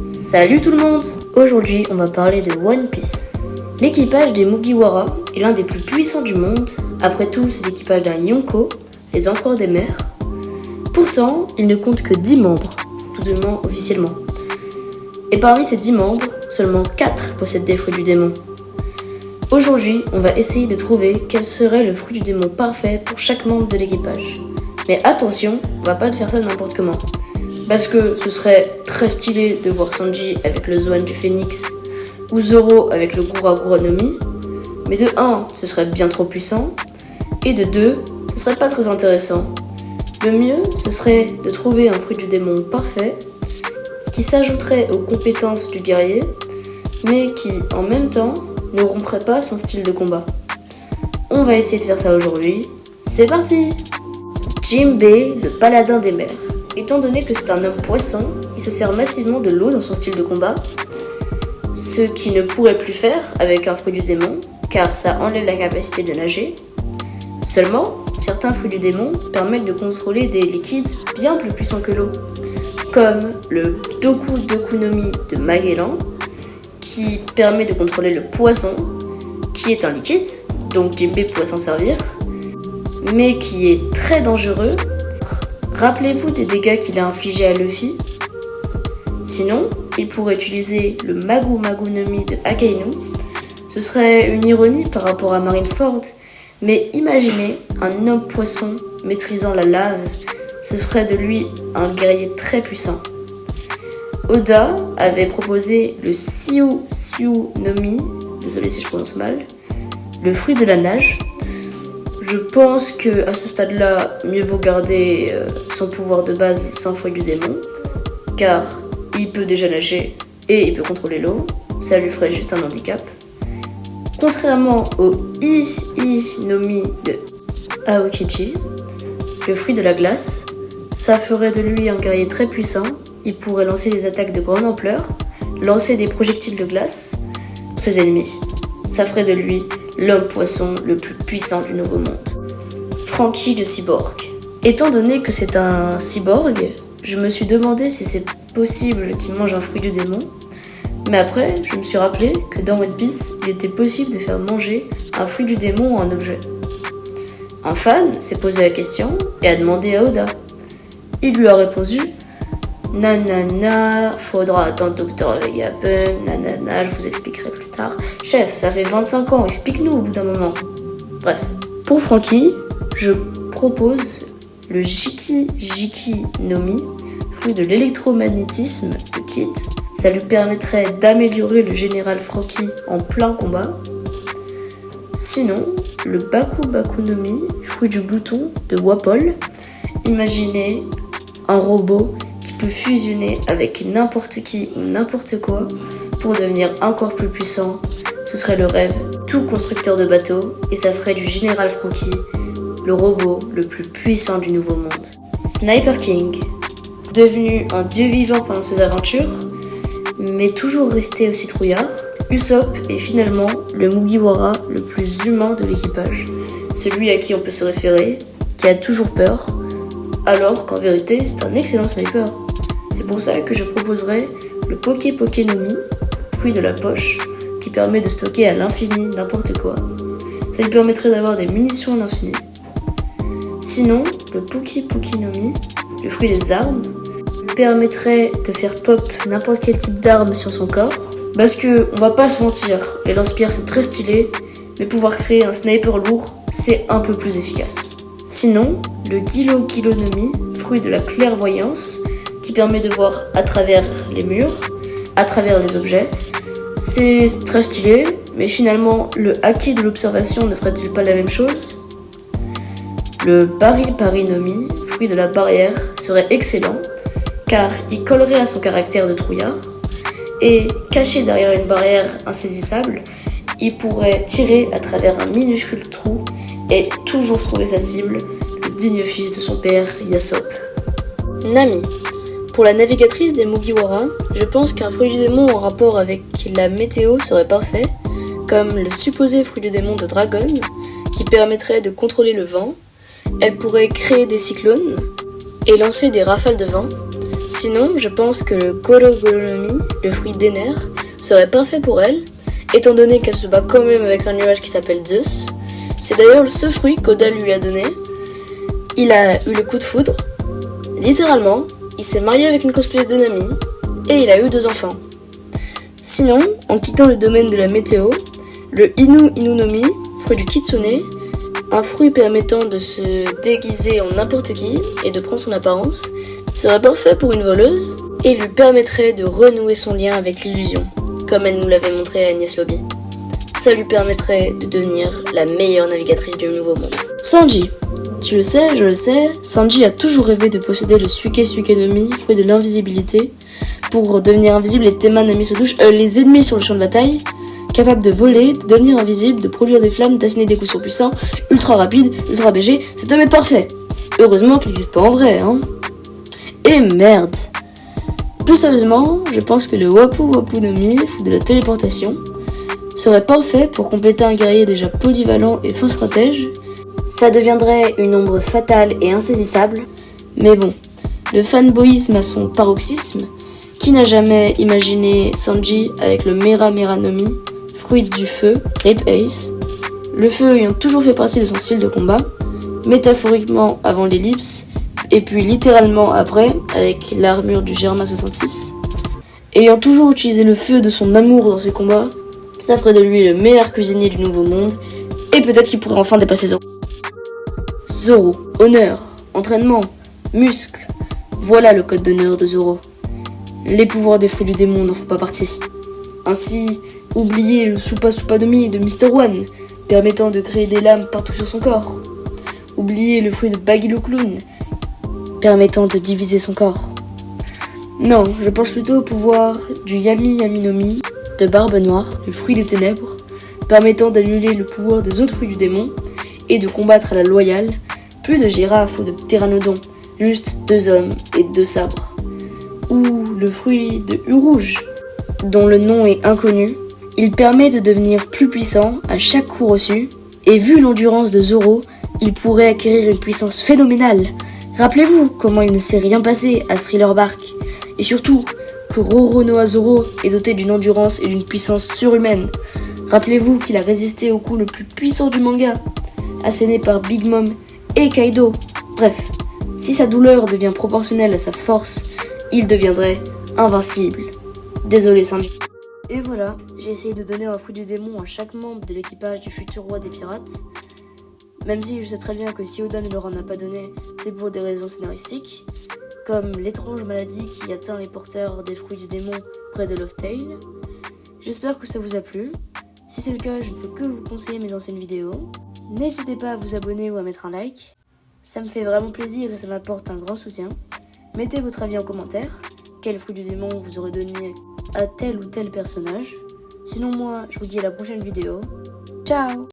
Salut tout le monde! Aujourd'hui, on va parler de One Piece. L'équipage des Mugiwara est l'un des plus puissants du monde. Après tout, c'est l'équipage d'un Yonko, les empereurs des mers. Pourtant, il ne compte que 10 membres, tout du moins officiellement. Et parmi ces 10 membres, seulement 4 possèdent des fruits du démon. Aujourd'hui, on va essayer de trouver quel serait le fruit du démon parfait pour chaque membre de l'équipage. Mais attention, on va pas faire ça n'importe comment. Parce que ce serait très stylé de voir Sanji avec le Zoan du Phénix ou Zoro avec le Gura Gura no Mi. Mais de 1, ce serait bien trop puissant. Et de 2, ce serait pas très intéressant. Le mieux, ce serait de trouver un fruit du démon parfait qui s'ajouterait aux compétences du guerrier, mais qui, en même temps, ne romprait pas son style de combat. On va essayer de faire ça aujourd'hui. C'est parti! Jinbei, le paladin des mers. Étant donné que c'est un homme poisson, il se sert massivement de l'eau dans son style de combat, ce qu'il ne pourrait plus faire avec un fruit du démon, car ça enlève la capacité de nager. Seulement, certains fruits du démon permettent de contrôler des liquides bien plus puissants que l'eau, comme le Doku Doku no Mi de Magellan, qui permet de contrôler le poison, qui est un liquide, donc Jinbei pourrait s'en servir, mais qui est très dangereux. Rappelez-vous des dégâts qu'il a infligés à Luffy. Sinon, il pourrait utiliser le Magu Magu no Mi de Akainu. Ce serait une ironie par rapport à Marineford, mais imaginez un homme poisson maîtrisant la lave, ce ferait de lui un guerrier très puissant. Oda avait proposé le Siu Siu no Mi, désolé si je prononce mal, le fruit de la nage. Je pense que à ce stade-là, mieux vaut garder son pouvoir de base sans fruit du démon, car il peut déjà nager et il peut contrôler l'eau, ça lui ferait juste un handicap. Contrairement au I no Mi de Aokiji, le fruit de la glace, ça ferait de lui un guerrier très puissant. Il pourrait lancer des attaques de grande ampleur, lancer des projectiles de glace pour ses ennemis. Ça ferait de lui l'homme poisson le plus puissant du Nouveau Monde. Franky le cyborg. Étant donné que c'est un cyborg, je me suis demandé si c'est possible qu'il mange un fruit du démon. Mais après, je me suis rappelé que dans One Piece, il était possible de faire manger un fruit du démon ou un objet. Un fan s'est posé la question et a demandé à Oda. Il lui a répondu: nanana, faudra attendre Dr Vegapunk, nanana, je vous expliquerai plus tard. Chef, ça fait 25 ans, explique-nous au bout d'un moment. Bref, pour Franky, je propose le Jiki Jiki no Mi, fruit de l'électromagnétisme de Kid. Ça lui permettrait d'améliorer le général Franky en plein combat. Sinon, le Baku Baku no Mi, fruit du glouton de Wapol. Imaginez un robot qui peut fusionner avec n'importe qui ou n'importe quoi pour devenir encore plus puissant. Ce serait le rêve tout constructeur de bateau et ça ferait du général Franky le robot le plus puissant du Nouveau Monde. Sniper King, devenu un dieu vivant pendant ses aventures, mais toujours resté aussi trouillard, Usopp est finalement le Mugiwara le plus humain de l'équipage, celui à qui on peut se référer, qui a toujours peur, alors qu'en vérité c'est un excellent sniper. C'est pour ça que je proposerais le Poké Poké no Mi, fruit de la poche, qui permet de stocker à l'infini n'importe quoi. Ça lui permettrait d'avoir des munitions à l'infini. Sinon, le Puki Puki no Mi, le fruit des armes, permettrait de faire pop n'importe quel type d'arme sur son corps. Parce que, on va pas se mentir, les lance-pierres c'est très stylé, mais pouvoir créer un sniper lourd, c'est un peu plus efficace. Sinon, le Gilo Gilo no Mi, fruit de la clairvoyance, qui permet de voir à travers les murs, à travers les objets. C'est très stylé, mais finalement, le Haki de l'observation ne ferait-il pas la même chose? Le Pari Pari no Mi, fruit de la barrière, serait excellent, car il collerait à son caractère de trouillard, et caché derrière une barrière insaisissable, il pourrait tirer à travers un minuscule trou et toujours trouver sa cible, le digne fils de son père Yasop. Nami. Pour la navigatrice des Mugiwara, je pense qu'un fruit du démon en rapport avec la météo serait parfait, comme le supposé fruit du démon de Dragon, qui permettrait de contrôler le vent. Elle pourrait créer des cyclones et lancer des rafales de vent. Sinon, je pense que le Gorogoronomi, le fruit des nerfs, serait parfait pour elle, étant donné qu'elle se bat quand même avec un nuage qui s'appelle Zeus. C'est d'ailleurs ce fruit qu'Oda lui a donné. Il a eu le coup de foudre, littéralement, il s'est marié avec une cosplayeuse de Nami, et il a eu 2 enfants. Sinon, en quittant le domaine de la météo, le Inu Inunomi, fruit du Kitsune, un fruit permettant de se déguiser en n'importe qui et de prendre son apparence, serait parfait pour une voleuse et lui permettrait de renouer son lien avec l'illusion, comme elle nous l'avait montré à Agnès Lobby. Ça lui permettrait de devenir la meilleure navigatrice du nouveau monde. Sanji. Tu le sais, je le sais, Sanji a toujours rêvé de posséder le Suike Suikenomi, fruit de l'invisibilité, pour devenir invisible et Tenma Nami Sodouche, les ennemis sur le champ de bataille, capable de voler, de devenir invisible, de produire des flammes, d'asséner des coups surpuissants, ultra rapide, ultra BG, cet homme est parfait. Heureusement qu'il n'existe pas en vrai, hein. Et merde. Plus sérieusement, je pense que le Wapu Wapu no Mi, fruit de la téléportation, serait parfait pour compléter un guerrier déjà polyvalent et fin stratège. Ça deviendrait une ombre fatale et insaisissable, mais bon, le fanboyisme a son paroxysme. Qui n'a jamais imaginé Sanji avec le Mera Mera no Mi, fruit du feu, Grape Ace, le feu ayant toujours fait partie de son style de combat, métaphoriquement avant l'ellipse, et puis littéralement après, avec l'armure du Germa 66. Ayant toujours utilisé le feu de son amour dans ses combats, ça ferait de lui le meilleur cuisinier du nouveau monde, et peut-être qu'il pourrait enfin dépasser Zoro. Zoro, honneur, entraînement, muscle, voilà le code d'honneur de Zoro. Les pouvoirs des fruits du démon n'en font pas partie. Ainsi, oubliez le Supa Supadomi de Mr. One, permettant de créer des lames partout sur son corps. Oubliez le fruit de Baggy Clown, permettant de diviser son corps. Non, je pense plutôt au pouvoir du Yami Yaminomi de Barbe Noire, le fruit des ténèbres, permettant d'annuler le pouvoir des autres fruits du démon et de combattre à la loyale, plus de girafes ou de pteranodons, juste 2 hommes et 2 sabres. Ou le fruit de Rouge, dont le nom est inconnu, il permet de devenir plus puissant à chaque coup reçu, et vu l'endurance de Zoro, il pourrait acquérir une puissance phénoménale. Rappelez-vous comment il ne s'est rien passé à Thriller Bark, et surtout que Roronoa Zoro est doté d'une endurance et d'une puissance surhumaine. Rappelez-vous qu'il a résisté au coup le plus puissant du manga, asséné par Big Mom et Kaido. Bref, si sa douleur devient proportionnelle à sa force, il deviendrait invincible. Désolé Sanji. Et voilà, j'ai essayé de donner un fruit du démon à chaque membre de l'équipage du futur roi des pirates. Même si je sais très bien que si Oda ne leur en a pas donné, c'est pour des raisons scénaristiques, comme l'étrange maladie qui atteint les porteurs des fruits du démon près de Love Tale. J'espère que ça vous a plu. Si c'est le cas, je ne peux que vous conseiller mes anciennes vidéos. N'hésitez pas à vous abonner ou à mettre un like. Ça me fait vraiment plaisir et ça m'apporte un grand soutien. Mettez votre avis en commentaire. Quel fruit du démon vous aurez donné à tel ou tel personnage. Sinon moi, je vous dis à la prochaine vidéo. Ciao!